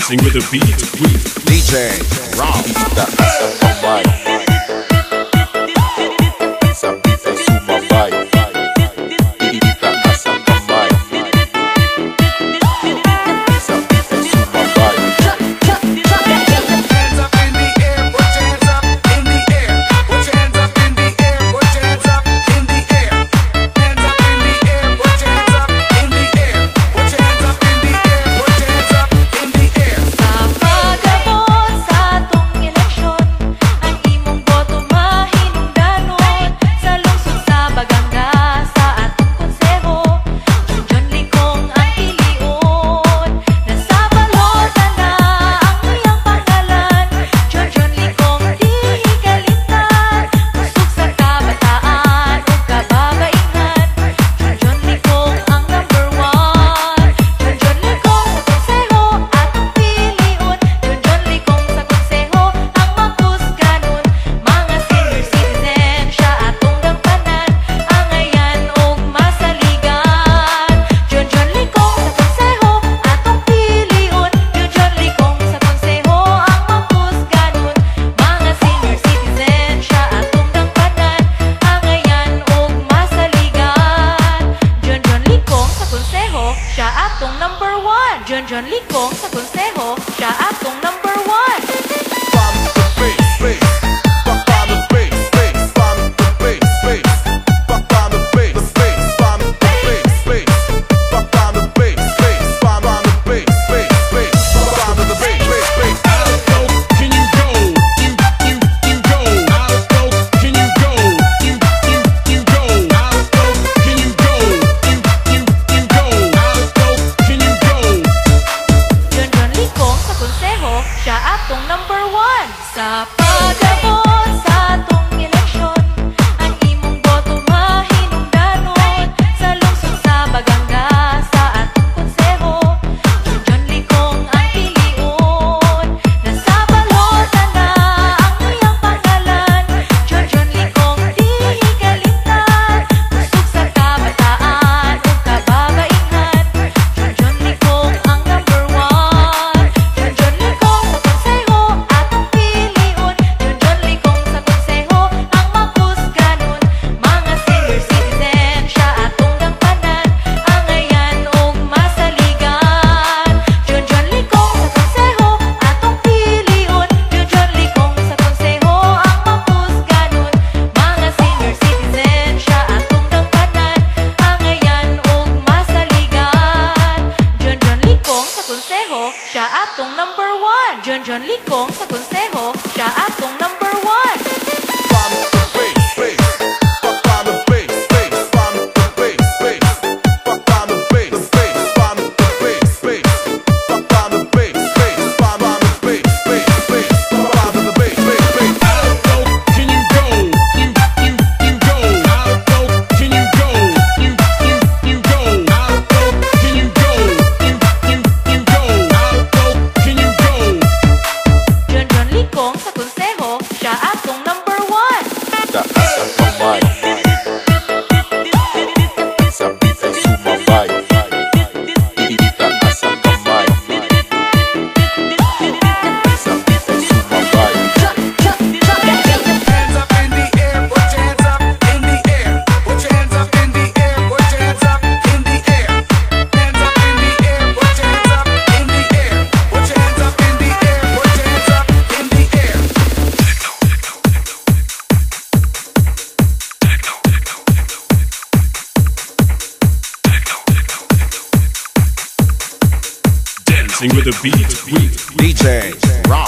Dancing with the beat, DJ Rob, the Asal Sabita Sumabay, Didita Asal Kamay, Sabita Sumabay. Hands up in the air, put your hands up in the air. Put your hands up in the air, put your hands up in the air. Hands up in the air, put your hands up in the air. Put your hands up in the air, put your hands up in the air. Sa pagabot sa atong eleksyon, ang imong boto mahinungdanon. Sa lungsod sa Baganga, sa atong konseho, John Likong ang piliun. Nasa balota na ang iyang pangalan, John Likong di hikalimtan. Pusog sa kabataan ug kababaihan, John Likong ang number one. John Likong sa konseho atong piliun, John Likong sa konseho ang maghusganon. Mga senior citizen siya atong gampanan, angayan ug masaligan. John Likong sa konseho atong piliun, John Likong sa konseho ang maghusganon. Mga senior citizen siya atong gampanan, angayan ug masaligan. John Likong sa konseho siya atong number one. John Likong sa konseho siya atong number one. John Likong sa konseho siya atong number one. Sa pagabot sa atong eleksyon, ang imong boto mahinungdanon. Sa lungsod sa Baganga, sa atong konseho, John Likong ang piliun. Nasa balota na ang iyang pangalan, John Likong di hikalimtan. Pusog sa kabataan ug kababaihan, John Likong ang number one. John Likong sa konseho atong piliun, John Likong sa konseho ang maghusganon. Mga senior citizen siya atong gampanan, angayan ug masaligan. John Likong sa konseho atong piliun, John Likong sa konseho ang maghusganon. Mga senior citizen siya atong gampanan, angayan ug masaligan. John Likong sa konseho siya atong number one. John Likong sa konseho siya atong number one. John Likong sa konseho siya atong number one. The Asal Kamay, Sabita Sumabay, Didita Asal Kamay, Sabita Sumabay. Hands up in the air, put your hands up in the air. Put your hands up in the air, put your hands up in the air. Hands up in the air, put your hands up in the air. Put your hands up in the air, put your hands up in the air. dancing with the beat. DJ Rob.